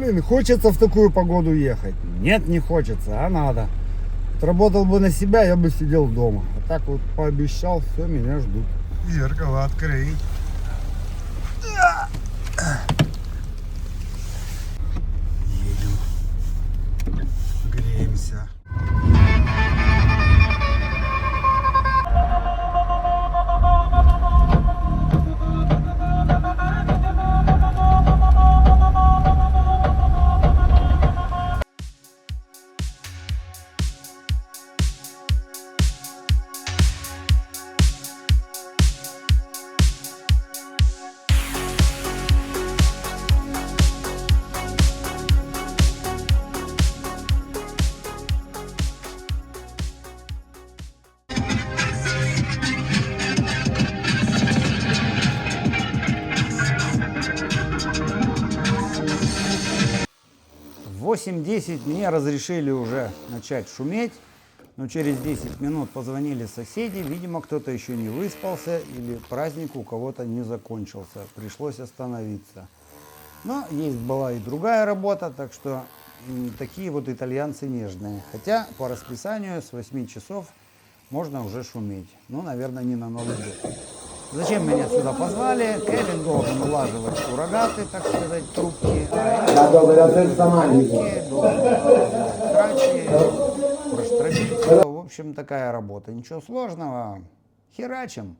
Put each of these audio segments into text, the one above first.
Блин, хочется в такую погоду ехать? Нет, не хочется, а надо. Отработал бы на себя, я бы сидел дома. А так вот пообещал, все, меня ждут. Зеркало открыть. Едем. Греемся. В 8:10 мне разрешили уже начать шуметь, но через 10 минут позвонили соседи, видимо, кто-то еще не выспался или праздник у кого-то не закончился, пришлось остановиться. Но есть была и другая работа, так что такие вот итальянцы нежные. Хотя по расписанию с 8 часов можно уже шуметь, ну, наверное, не на Новый год. Зачем меня сюда позвали? Кевин должен улаживать суррогаты, так сказать, трубки. Трачи, проштробить. В общем, такая работа. Ничего сложного. Херачим.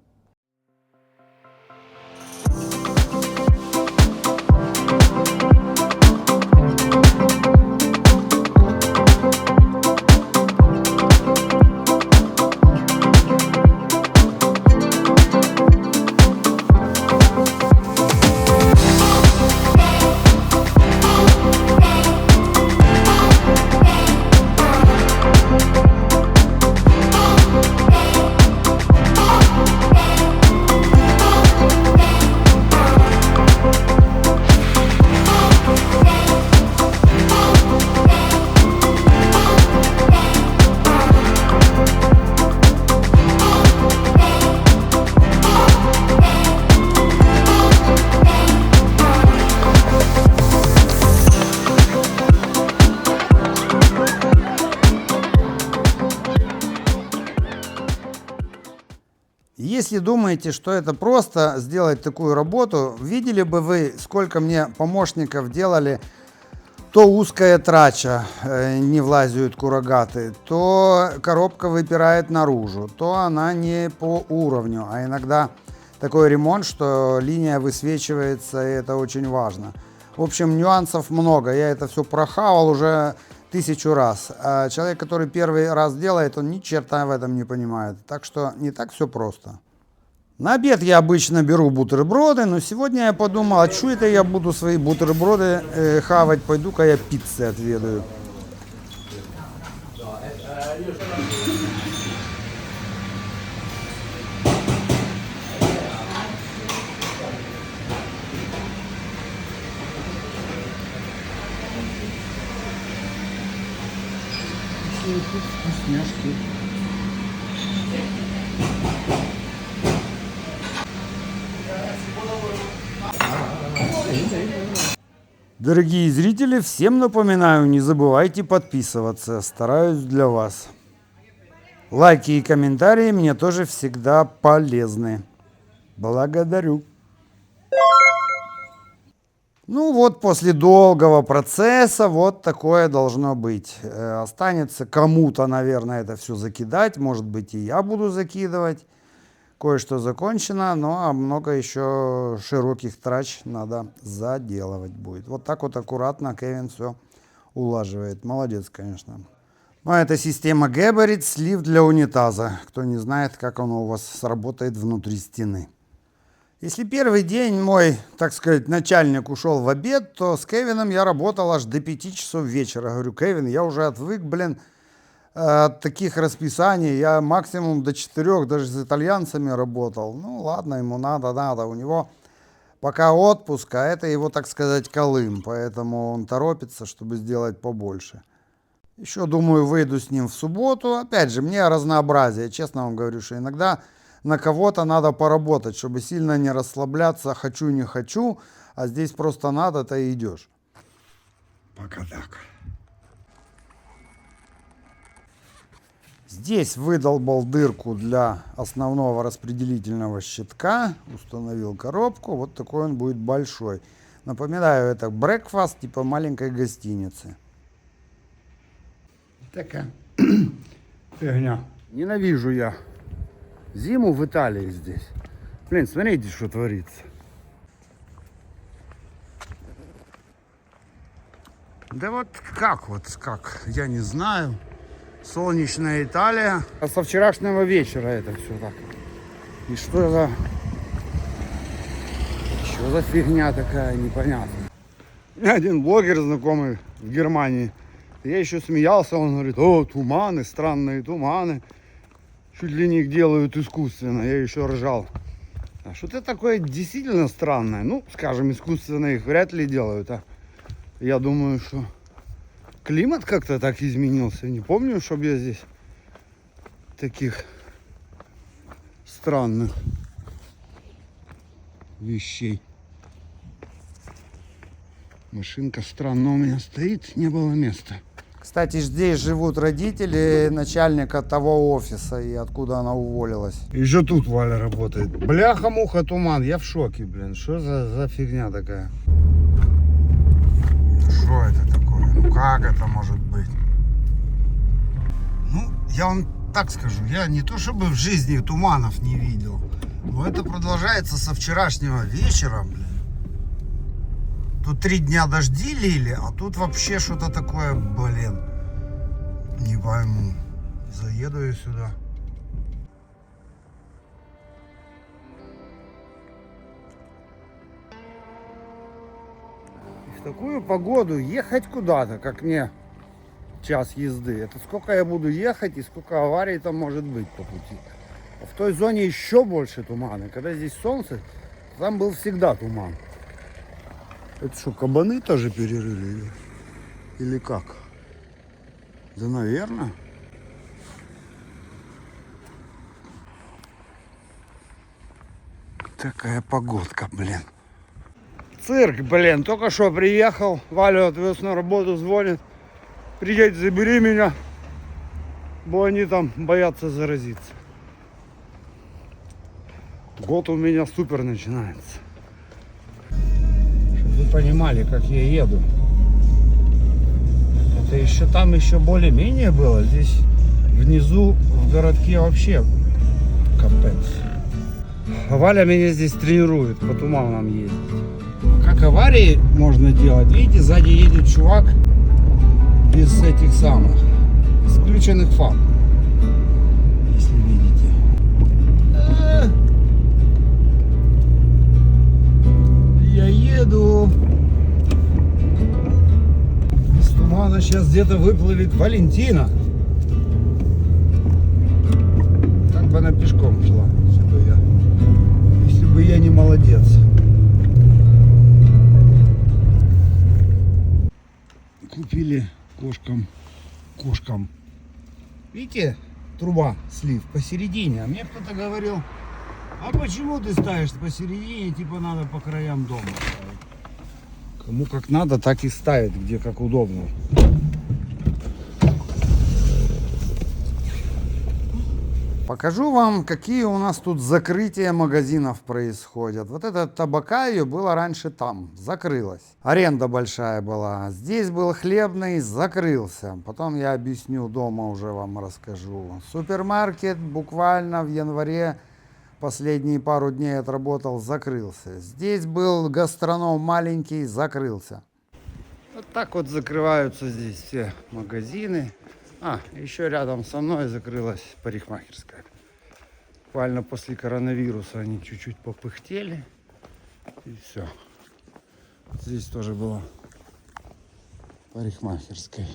Если думаете, что это просто сделать такую работу, видели бы вы, сколько мне помощников делали, то узкая трача, не влазят курагаты, то коробка выпирает наружу, то она не по уровню, а иногда такой ремонт, что линия высвечивается, и это очень важно. В общем, нюансов много, я это все прохавал уже 1000 раз. А человек, который первый раз делает, он ни черта в этом не понимает, так что не так все просто. На обед я обычно беру бутерброды, но сегодня я подумал, а что это я буду свои бутерброды хавать, пойду-ка я пиццы отведаю. Вкусняшки. Дорогие зрители, всем напоминаю, не забывайте подписываться, стараюсь для вас. Лайки и комментарии мне тоже всегда полезны. Благодарю. Ну вот, после долгого процесса вот такое должно быть. Останется кому-то, наверное, это все закидать, может быть, и я буду закидывать. Кое-что закончено, но много еще широких трач надо заделывать будет. Вот так вот аккуратно Кевин все улаживает. Молодец, конечно. Ну, это система Geberit, слив для унитаза. Кто не знает, как оно у вас сработает внутри стены. Если первый день мой, так сказать, начальник ушел в обед, то с Кевином я работал аж до 5 часов вечера. Говорю, Кевин, я уже отвык, от таких расписаний. Я максимум до 4, даже с итальянцами работал. Ну ладно, ему надо. У него пока отпуск, а это его, так сказать, Колым. Поэтому он торопится, чтобы сделать побольше. Еще, думаю, выйду с ним в субботу. Опять же, мне разнообразие. Честно вам говорю, что иногда на кого-то надо поработать, чтобы сильно не расслабляться. Хочу, не хочу. А здесь просто надо, то и идешь. Пока так. Здесь выдолбал дырку для основного распределительного щитка, установил коробку, вот такой он будет большой. Напоминаю, это breakfast, типа маленькой гостиницы. Такая фигня. Ненавижу я зиму в Италии здесь. Блин, смотрите, что творится. Да вот, я не знаю. Солнечная Италия. А со вчерашнего вечера это все так. И что за фигня такая непонятная. У меня один блогер знакомый в Германии. Я еще смеялся, он говорит: о, туманы, странные туманы. Чуть ли не их делают искусственно. Я еще ржал. А что-то такое действительно странное. Ну, скажем, искусственно их вряд ли делают. А я думаю, что климат как-то так изменился. Не помню, чтобы я здесь таких странных вещей. Машинка странно у меня стоит, не было места. Кстати, здесь живут родители начальника того офиса, и откуда она уволилась. Еще тут Валя работает. Бляха-муха, туман, я в шоке, блин. Что за фигня такая? Что это такое? Ну как это может быть? Ну, я вам так скажу, я не то чтобы в жизни туманов не видел, но это продолжается со вчерашнего вечера, блин. Тут 3 дня дожди лили, а тут вообще что-то такое, блин, не пойму. Заеду я сюда. И в такую погоду ехать куда-то, как мне час езды, это сколько я буду ехать и сколько аварий там может быть по пути. А в той зоне еще больше тумана. Когда здесь солнце, там был всегда туман. Это что, кабаны тоже перерыли? Или как? Да, наверное. Такая погодка, блин. Цирк, блин. Только что приехал. Валю отвез на работу, звонит. Приедь, забери меня. Бо они там боятся заразиться. Год у меня супер начинается. Вы понимали, как я еду. Это еще там еще более-менее было. Здесь внизу в городке вообще капец. Валя меня здесь тренирует по туманам ездить. Как аварии можно делать? Видите, сзади едет чувак без этих самых, с включенных фар. Если видите. Я еду. Из тумана сейчас где-то выплывет Валентина. Так бы она пешком шла, если бы я не молодец. Купили кошкам. Видите, труба, слив посередине. А мне кто-то говорил: а почему ты ставишь посередине, типа надо по краям дома ставить? Кому как надо, так и ставить, где как удобно. Покажу вам, какие у нас тут закрытия магазинов происходят. Вот эта Табакайо было раньше там, закрылась. Аренда большая была. Здесь был хлебный, закрылся. Потом я объясню, дома уже вам расскажу. Супермаркет буквально в январе последние пару дней отработал, закрылся. Здесь был гастроном маленький, закрылся. Вот так вот закрываются здесь все магазины. Еще рядом со мной закрылась парикмахерская. Буквально после коронавируса они чуть-чуть попыхтели. И все. Здесь тоже была парикмахерская.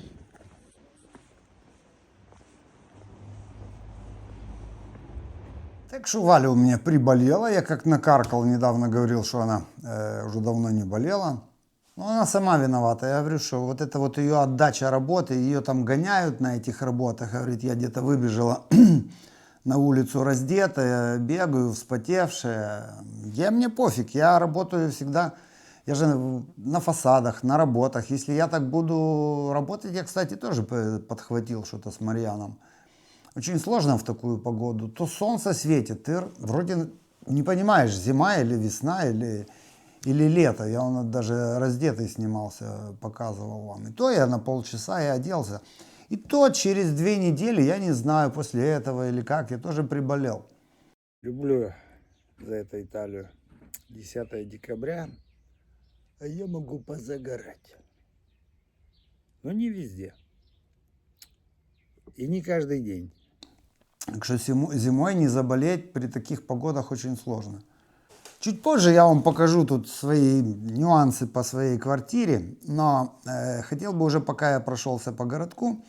Так что Валя у меня приболела. Я как накаркал, недавно говорил, что она уже давно не болела. Но она сама виновата. Я говорю, что вот это вот ее отдача работы, ее там гоняют на этих работах. Говорит, я где-то выбежала на улицу раздетая, бегаю, вспотевшая. Мне пофиг, я работаю всегда Я же на фасадах, на работах. Если я так буду работать, я, кстати, тоже подхватил что-то с Марьяном. Очень сложно в такую погоду. То солнце светит, ты вроде не понимаешь, зима или весна, или лето. Я даже раздетый снимался, показывал вам. И то я на полчаса и оделся. И то через 2 недели, я не знаю, после этого или как, я тоже приболел. Люблю за это Италию. 10 декабря, а я могу позагорать. Но не везде. И не каждый день. Так что зимой не заболеть при таких погодах очень сложно. Чуть позже я вам покажу тут свои нюансы по своей квартире, но хотел бы уже, пока я прошелся по городку,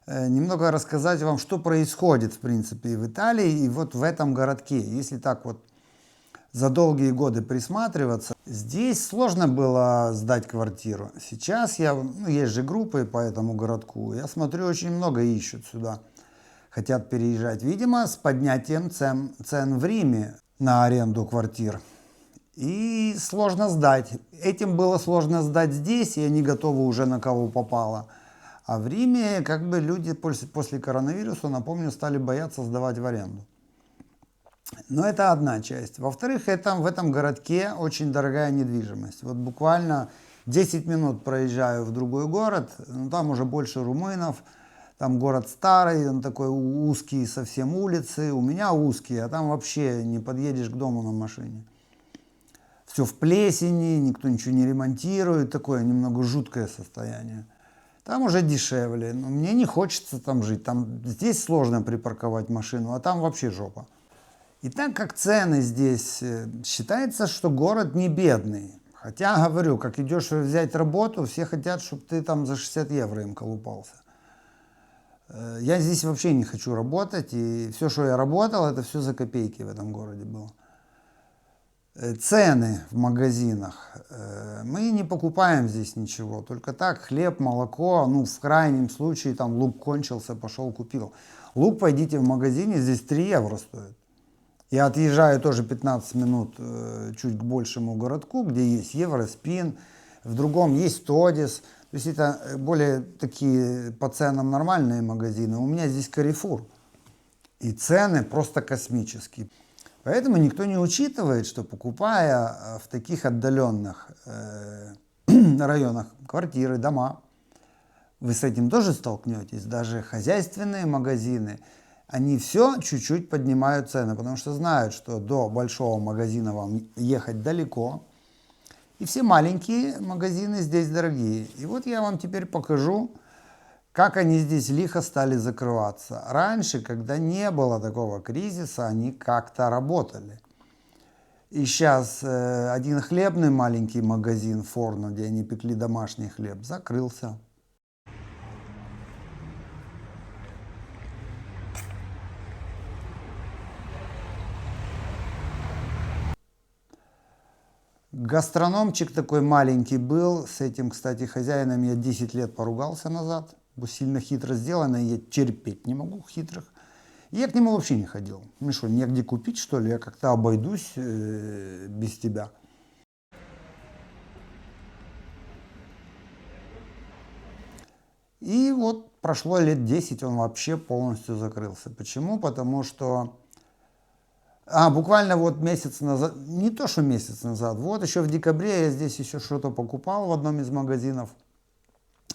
немного рассказать вам, что происходит, в принципе, в Италии и вот в этом городке. Если так вот за долгие годы присматриваться, здесь сложно было сдать квартиру. Сейчас есть же группы по этому городку, я смотрю, очень много ищут сюда, хотят переезжать. Видимо, с поднятием цен в Риме на аренду квартир. И сложно сдать. Этим было сложно сдать здесь, и они готовы уже на кого попало. А в Риме как бы люди после коронавируса, напомню, стали бояться сдавать в аренду. Но это одна часть. Во-вторых, в этом городке очень дорогая недвижимость. Вот буквально 10 минут проезжаю в другой город, там уже больше румынов, там город старый, он такой узкий совсем улицы, у меня узкие, а там вообще не подъедешь к дому на машине. Все в плесени, никто ничего не ремонтирует, такое немного жуткое состояние. Там уже дешевле, но мне не хочется там жить, здесь сложно припарковать машину, а там вообще жопа. И так как цены здесь, считается, что город не бедный. Хотя, говорю, как идешь взять работу, все хотят, чтобы ты там за 60 евро им колупался. Я здесь вообще не хочу работать, и все, что я работал, это все за копейки в этом городе было. Цены в магазинах. Мы не покупаем здесь ничего, только так, хлеб, молоко, в крайнем случае, там лук кончился, пошел купил. Лук, пойдите в магазине, здесь 3 евро стоит. Я отъезжаю тоже 15 минут чуть к большему городку, где есть Евроспин, в другом есть Тодес. То есть это более такие по ценам нормальные магазины. У меня здесь Carrefour. И цены просто космические. Поэтому никто не учитывает, что покупая в таких отдаленных районах квартиры, дома, вы с этим тоже столкнетесь. Даже хозяйственные магазины, они все чуть-чуть поднимают цены, потому что знают, что до большого магазина вам ехать далеко. И все маленькие магазины здесь дорогие. И вот я вам теперь покажу, как они здесь лихо стали закрываться. Раньше, когда не было такого кризиса, они как-то работали. И сейчас один хлебный маленький магазин Форно, где они пекли домашний хлеб, закрылся. Гастрономчик такой маленький был, с этим, кстати, хозяином я 10 лет поругался назад, бо сильно хитро сделано, и я терпеть не могу хитрых. И я к нему вообще не ходил. Мне что, негде купить, что ли? Я как-то обойдусь без тебя. И вот прошло лет 10, он вообще полностью закрылся. Почему? Потому что буквально вот месяц назад, не то что месяц назад, вот еще в декабре я здесь еще что-то покупал в одном из магазинов.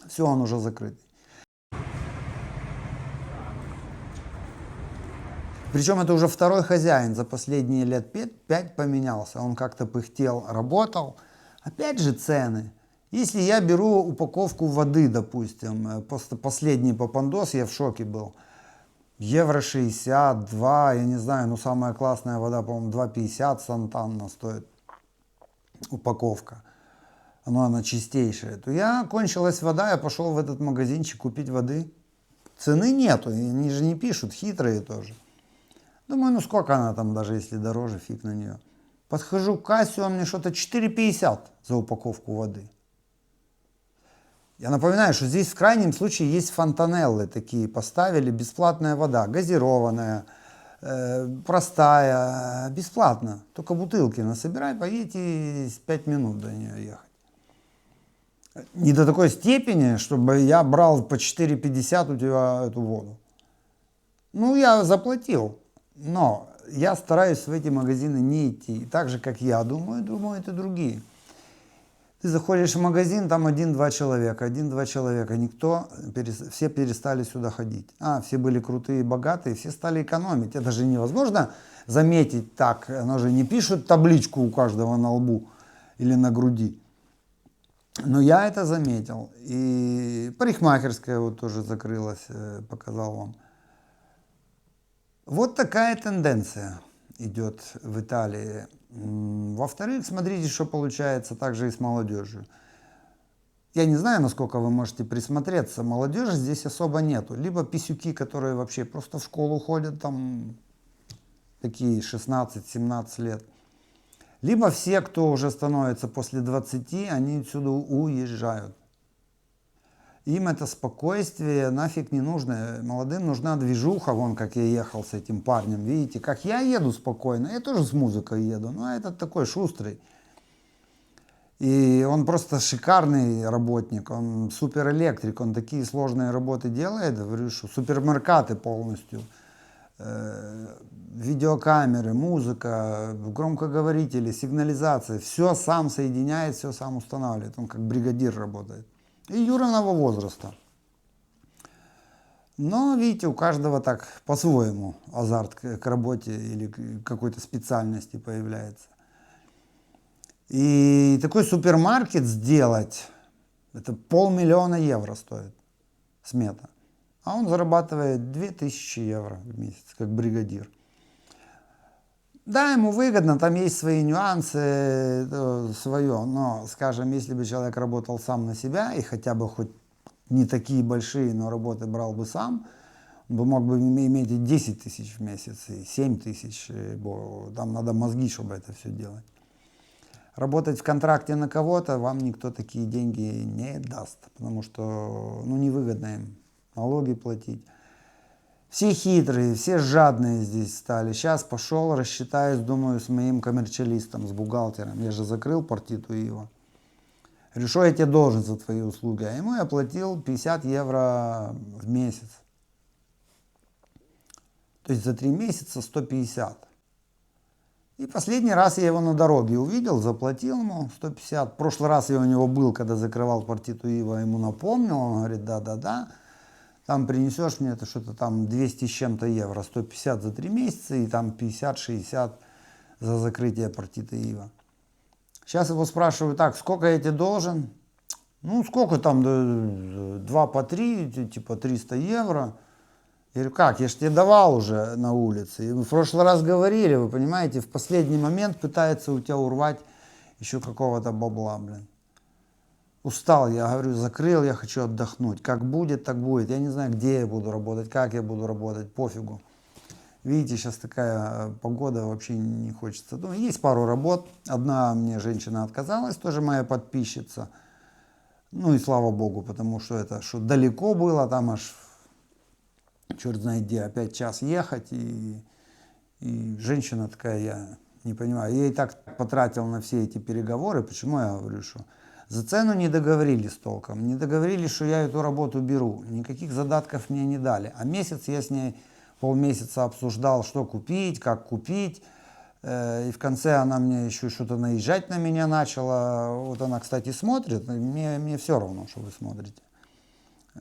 Все, он уже закрыт. Причем это уже второй хозяин, за последние лет 5 поменялся. Он как-то пыхтел, работал. Опять же цены. Если я беру упаковку воды, допустим, просто последний попандос, я в шоке был. Евро 62, я не знаю, самая классная вода, по-моему, 2,50 Сантанна стоит упаковка. Она чистейшая. То кончилась вода, я пошел в этот магазинчик купить воды. Цены нету, они же не пишут, хитрые тоже. Думаю, сколько она там, даже если дороже, фиг на нее. Подхожу к кассе, он мне что-то 4,50 за упаковку воды. Я напоминаю, что здесь в крайнем случае есть фонтанеллы такие, поставили, бесплатная вода, газированная, простая, бесплатно. Только бутылки насобирай, поедете 5 минут до нее ехать. Не до такой степени, чтобы я брал по 4,50 у тебя эту воду. Ну, я заплатил, но я стараюсь в эти магазины не идти. Так же, как я думают и другие. Ты заходишь в магазин, там один-два человека, никто, все перестали сюда ходить. Все были крутые, богатые, все стали экономить. Это же невозможно заметить так, оно же не пишут табличку у каждого на лбу или на груди. Но я это заметил. И парикмахерская вот тоже закрылась, показал вам. Вот такая тенденция идет в Италии. Во-вторых, смотрите, что получается также и с молодежью. Я не знаю, насколько вы можете присмотреться. Молодежи здесь особо нету. Либо писюки, которые вообще просто в школу ходят, там такие 16-17 лет. Либо все, кто уже становится после 20, они отсюда уезжают. Им это спокойствие нафиг не нужно. Молодым нужна движуха, вон как я ехал с этим парнем. Видите, как я еду спокойно, я тоже с музыкой еду, но этот такой шустрый. И он просто шикарный работник, он суперэлектрик, он такие сложные работы делает, говорю, что супермаркеты полностью. Видеокамеры, музыка, громкоговорители, сигнализация, все сам соединяет, все сам устанавливает, он как бригадир работает. И юрного возраста. Но, видите, у каждого так по-своему азарт к работе или к какой-то специальности появляется. И такой супермаркет сделать, это 500 000 евро стоит смета. А он зарабатывает 2000 евро в месяц, как бригадир. Да, ему выгодно, там есть свои нюансы, свое, но, скажем, если бы человек работал сам на себя и хотя бы хоть не такие большие, но работы брал бы сам, он бы мог бы иметь и 10 тысяч в месяц, и 7 тысяч, там надо мозги, чтобы это все делать. Работать в контракте на кого-то вам никто такие деньги не даст, потому что невыгодно им налоги платить. Все хитрые, все жадные здесь стали. Сейчас пошел, рассчитаюсь, думаю, с моим коммерчалистом, с бухгалтером. Я же закрыл партиту Ива. Говорю, что я тебе должен за твои услуги? А ему я платил 50 евро в месяц. То есть за 3 месяца 150. И последний раз я его на дороге увидел, заплатил ему 150. В прошлый раз я у него был, когда закрывал партиту Ива, ему напомнил. Он говорит, да. Там принесешь мне это что-то там 200 с чем-то евро, 150 за 3 месяца и там 50-60 за закрытие партиты Ива. Сейчас его спрашиваю, так, сколько я тебе должен? Ну, сколько там, 2 по 3, типа 300 евро. Я говорю, как, я же тебе давал уже на улице. И мы в прошлый раз говорили, вы понимаете, в последний момент пытается у тебя урвать еще какого-то бабла, блин. Устал, я говорю, закрыл, я хочу отдохнуть. Как будет, так будет. Я не знаю, где я буду работать, как я буду работать, пофигу. Видите, сейчас такая погода, вообще не хочется. Ну, есть пару работ. Одна мне женщина отказалась, тоже моя подписчица. Ну и слава богу, потому что это что далеко было, там аж черт знает где, опять час ехать. И женщина такая, я не понимаю. Я и так потратил на все эти переговоры. Почему я говорю, что... За цену не договорились толком, не договорились, что я эту работу беру, никаких задатков мне не дали. А месяц я с ней полмесяца обсуждал, что купить, как купить. И в конце она мне еще что-то наезжать на меня начала. Вот она, кстати, смотрит, мне все равно, что вы смотрите.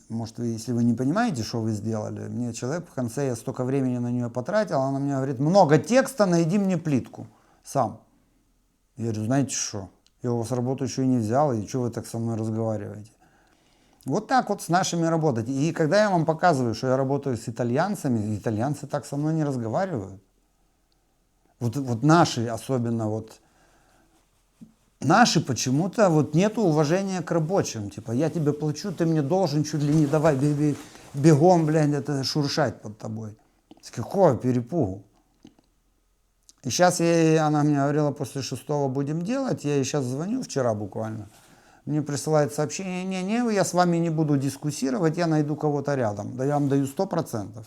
Может, если вы не понимаете, что вы сделали, мне человек в конце, я столько времени на нее потратил, она мне говорит, много текста, найди мне плитку сам. Я говорю, знаете что? Я у вас работу еще и не взял, и что вы так со мной разговариваете? Вот так вот с нашими работать. И когда я вам показываю, что я работаю с итальянцами, итальянцы так со мной не разговаривают. Вот наши, особенно вот, наши почему-то вот нету уважения к рабочим. Типа, я тебе плачу, ты мне должен, чуть ли не давай бегом, блядь, это шуршать под тобой. С какого перепугу? И сейчас она мне говорила, после 6-го будем делать, я ей сейчас звоню, вчера буквально, мне присылает сообщение, не, я с вами не буду дискуссировать, я найду кого-то рядом. Да я вам даю 100%,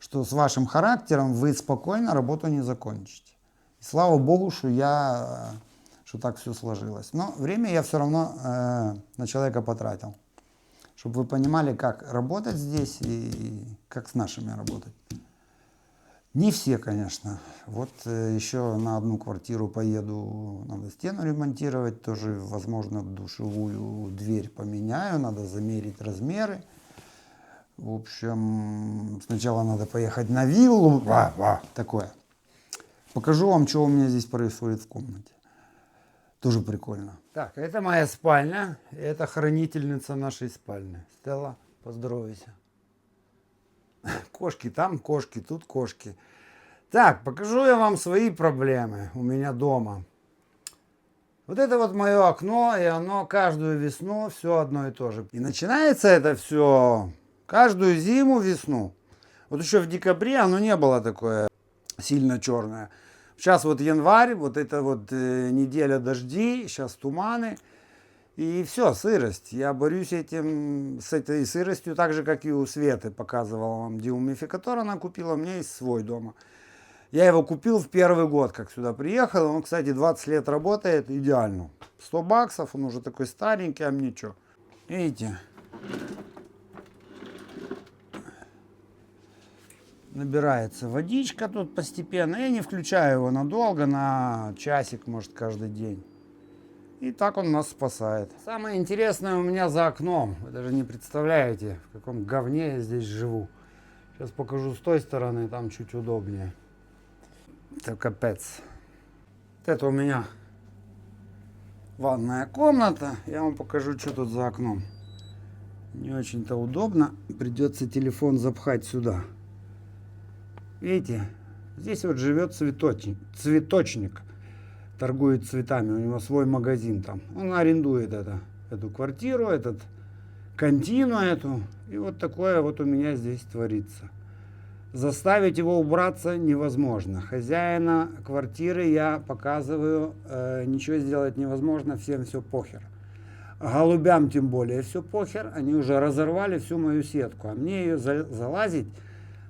что с вашим характером вы спокойно работу не закончите. И слава богу, что так все сложилось. Но время я все равно на человека потратил, чтобы вы понимали, как работать здесь и как с нашими работать. Не все, конечно. Вот еще на одну квартиру поеду, надо стену ремонтировать, тоже, возможно, душевую дверь поменяю, надо замерить размеры. В общем, сначала надо поехать на виллу, такое. Покажу вам, что у меня здесь происходит в комнате. Тоже прикольно. Так, это моя спальня, это хранительница нашей спальни. Стелла, поздоровайся. Кошки там, кошки тут, кошки. Так, покажу я вам свои проблемы у меня дома. Вот это вот мое окно, и оно каждую весну все одно и то же. И начинается это все каждую зиму, весну. Вот еще в декабре оно не было такое сильно черное. Сейчас вот январь, вот это вот неделя дождей, сейчас туманы. И все, сырость. Я борюсь с этой сыростью так же, как и у Светы. Показывала вам деумификатор, она купила, у меня есть свой дома. Я его купил в первый год, как сюда приехал. Он, кстати, 20 лет работает идеально. 100 баксов, он уже такой старенький, а мне что? Видите? Набирается водичка тут постепенно. Я не включаю его надолго, на часик, может, каждый день. И так он нас спасает. Самое интересное у меня за окном. Вы даже не представляете, в каком говне я здесь живу. Сейчас покажу с той стороны, там чуть удобнее. Это капец. Вот это у меня ванная комната. Я вам покажу, что тут за окном. Не очень-то удобно. Придется телефон запхать сюда. Видите, здесь вот живет цветочник. Торгует цветами, у него свой магазин там. Он арендует эту квартиру, контину эту. И вот такое вот у меня здесь творится. Заставить его убраться невозможно. Хозяина квартиры я показываю, ничего сделать невозможно, всем все похер. Голубям тем более все похер, они уже разорвали всю мою сетку. А мне ее залазить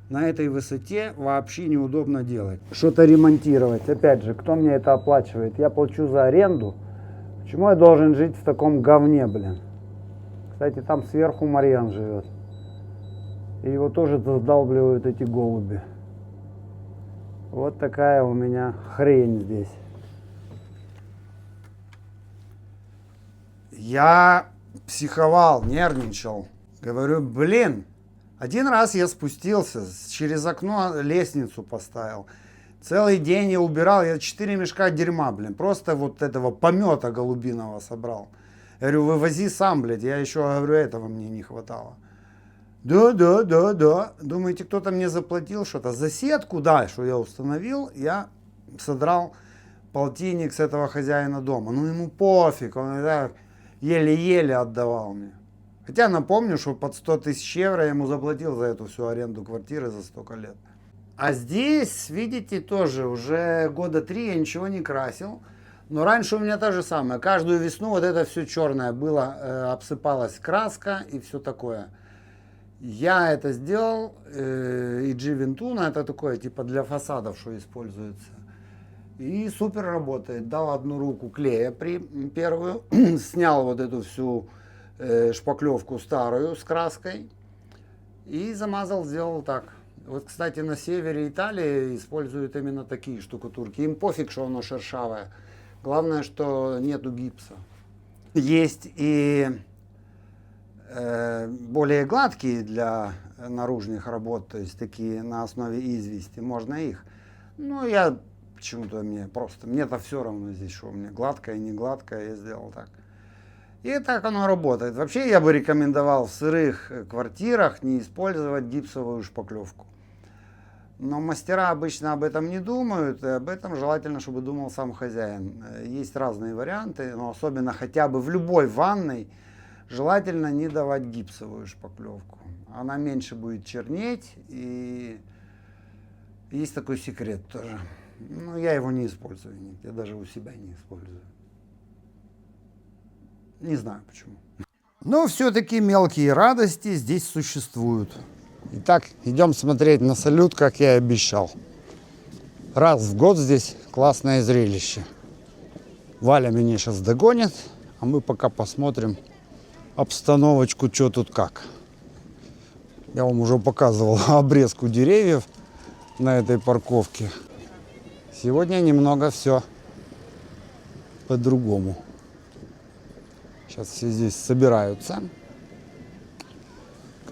на этой высоте вообще неудобно делать. Что-то ремонтировать. Опять же, кто мне это оплачивает? Я плачу за аренду. Почему я должен жить в таком говне, блин? Кстати, там сверху Марьян живет. И его тоже задалбливают эти голуби. Вот такая у меня хрень здесь. Я психовал, нервничал. Говорю, блин. Один раз я спустился, через окно лестницу поставил. Целый день я убирал, я 4 мешка дерьма, блин. Просто вот этого помета голубиного собрал. Я говорю, вывози сам, блядь. Я еще говорю, этого мне не хватало. Да. Думаете, кто-то мне заплатил что-то? За сетку, да, что я установил, я содрал полтинник с этого хозяина дома. Ну ему пофиг, он еле-еле отдавал мне. Хотя напомню, что под 100 тысяч евро я ему заплатил за эту всю аренду квартиры за столько лет. А здесь, видите, тоже уже года 3 я ничего не красил. Но раньше у меня то же самое. Каждую весну вот это все черное было, обсыпалась краска и все такое. Я это сделал, и G-Ventuna, это такое типа для фасадов, что используется. И супер работает. Дал одну руку клея первую, снял вот эту всю шпаклевку старую с краской и замазал, сделал так. Вот, кстати, на севере Италии используют именно такие штукатурки. Им пофиг, что оно шершавое. Главное, что нету гипса. Есть и более гладкие для наружных работ, то есть такие на основе извести. Можно их. Но я почему-то мне-то все равно здесь, что у меня гладкое, не гладкое, я сделал так. И так оно работает. Вообще я бы рекомендовал в сырых квартирах не использовать гипсовую шпаклевку. Но мастера обычно об этом не думают, и об этом желательно, чтобы думал сам хозяин. Есть разные варианты, но особенно хотя бы в любой ванной желательно не давать гипсовую шпаклевку. Она меньше будет чернеть, и есть такой секрет тоже. Но я его не использую, я даже у себя не использую. Не знаю почему. Но все-таки мелкие радости здесь существуют. Итак, идем смотреть на салют, как я и обещал. Раз в год здесь классное зрелище. Валя меня сейчас догонит, а мы пока посмотрим обстановочку, что тут как. Я вам уже показывал обрезку деревьев на этой парковке. Сегодня немного все по-другому. Сейчас все здесь собираются.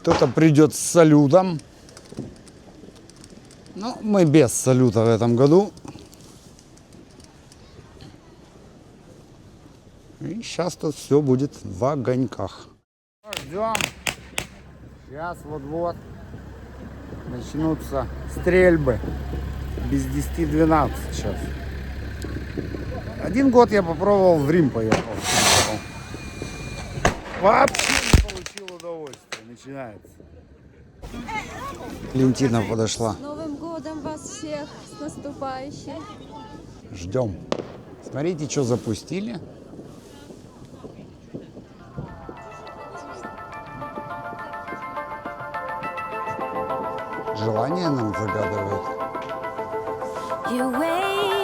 Кто-то придет с салютом. Но мы без салюта в этом году. И сейчас тут все будет в огоньках. Ждем. Сейчас вот-вот начнутся стрельбы. Без 10-12 сейчас. Один год я попробовал, в Рим поехал. Вообще не получил удовольствия. Начинается. Валентина подошла. С Новым годом вас всех, с наступающим. Ждем. Смотрите, что запустили. Желание нам загадывает. You wait.